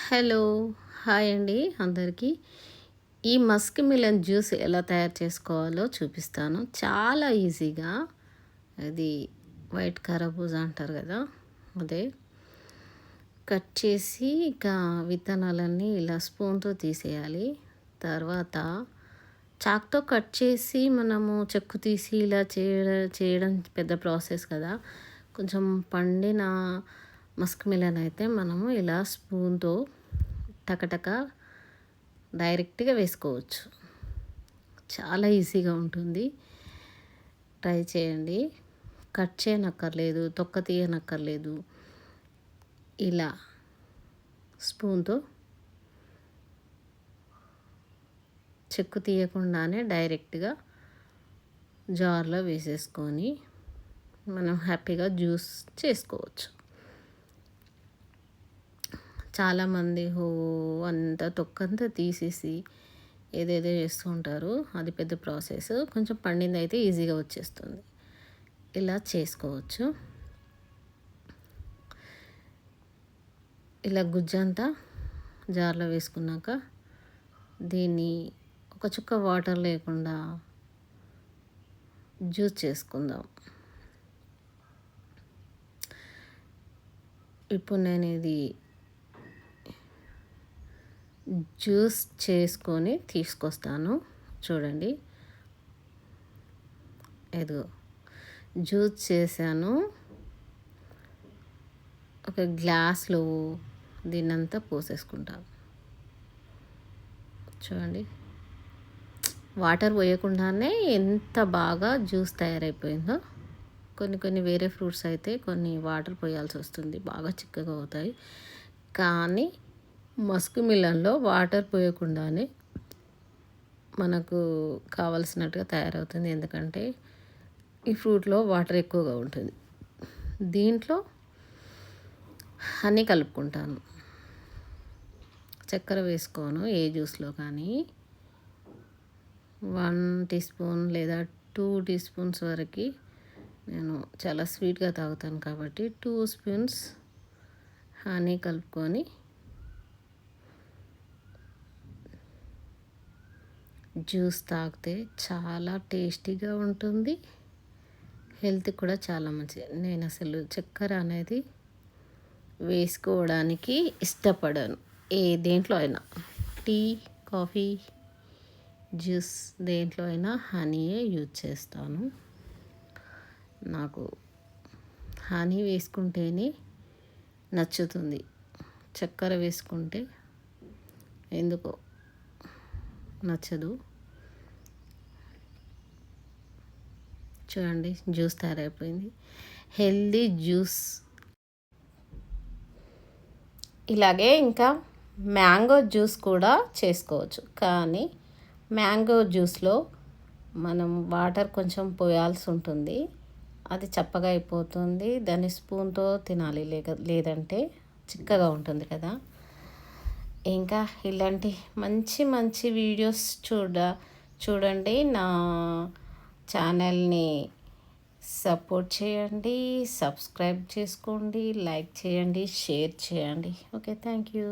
Hello hi అండి అందరికీ. ఈ మస్క్ మిలన్ జ్యూస్ ఎలా తయారు చేసుకోవాలో చూపిస్తాను చాలా ఈజీగా. అది వైట్ కర్బూజా అంటారు కదా, అదే కట్ చేసి ఇక విత్తనాలన్నీ ఇలా స్పూన్తో తీసేయాలి. తర్వాత చాక్తో కట్ చేసి మనము చెక్కు తీసి ఇలా చేయడం పెద్ద ప్రాసెస్ కదా. కొంచెం పండిన మస్క్ మిలన్ అయితే మనము ఇలా స్పూన్తో టకటక డైరెక్ట్గా వేసుకోవచ్చు. చాలా ఈజీగా ఉంటుంది, ట్రై చేయండి. కట్ చేయనక్కర్లేదు, తొక్క తీయనక్కర్లేదు. ఇలా స్పూన్తో చెక్కు తీయకుండానే డైరెక్ట్గా జార్లో వేసేసుకొని మనం హ్యాపీగా జ్యూస్ చేసుకోవచ్చు. చాలామంది అంతా తొక్కంతా తీసేసి ఏదేదో చేస్తూ ఉంటారు, అది పెద్ద ప్రాసెస్. కొంచెం పండింది అయితే ఈజీగా వచ్చేస్తుంది, ఇలా చేసుకోవచ్చు. ఇలా గుజ్జంతా జార్లో వేసుకున్నాక దీన్ని ఒక చుక్క వాటర్ లేకుండా జ్యూస్ చేసుకుందాం. ఇప్పుడు నేను ఇది జ్యూస్ చేసుకొని తీసుకొస్తాను. చూడండి, ఏదో జ్యూస్ చేశాను. ఒక గ్లాస్లో దీన్నంతా పోసేసుకుంటాను. చూడండి, వాటర్ పోయకుండానే ఎంత బాగా జ్యూస్ తయారైపోయిందో. కొన్ని వేరే ఫ్రూట్స్ అయితే కొన్ని వాటర్ పోయాల్సి వస్తుంది, బాగా చిక్కగా అవుతాయి. కానీ మస్క్ మిలన్లో వాటర్ పోయకుండానే మనకు కావలసినట్టుగా తయారవుతుంది, ఎందుకంటే ఈ ఫ్రూట్లో వాటర్ ఎక్కువగా ఉంటుంది. దీంట్లో హనీ కలుపుకుంటాను, చక్కెర వేసుకోను ఏ జ్యూస్లో కానీ. 1 టీ స్పూన్ లేదా 2 టీ స్పూన్స్ వరకు నేను చాలా స్వీట్గా తాగుతాను కాబట్టి 2 స్పూన్స్ హనీ కలుపుకొని జ్యూస్ తాగితే చాలా టేస్టీగా ఉంటుంది, హెల్త్ కూడా చాలా మంచిది. నేను అసలు చక్కెర అనేది వేసుకోవడానికి ఇష్టపడను, దేంట్లో అయినా, టీ, కాఫీ, జ్యూస్ దేంట్లో అయినా హనీయే యూజ్ చేస్తాను. నాకు హనీ వేసుకుంటేనే నచ్చుతుంది, చక్కెర వేసుకుంటే ఎందుకో నచ్చదు. చూడండి, జ్యూస్ తయారైపోయింది, హెల్దీ జ్యూస్. ఇలాగే ఇంకా మ్యాంగో జ్యూస్ కూడా చేసుకోవచ్చు, కానీ మ్యాంగో జ్యూస్లో మనం వాటర్ కొంచెం పోయాల్సి ఉంటుంది, అది చప్పగా అయిపోతుంది. దాన్ని స్పూన్తో తినాలి, లేదంటే చిక్కగా ఉంటుంది కదా. ఇంకా ఇలాంటి మంచి మంచి వీడియోస్ చూడండి. నా ఛానల్ని సపోర్ట్ చేయండి, సబ్స్క్రైబ్ చేసుకోండి, లైక్ చేయండి, షేర్ చేయండి. Okay, thank you.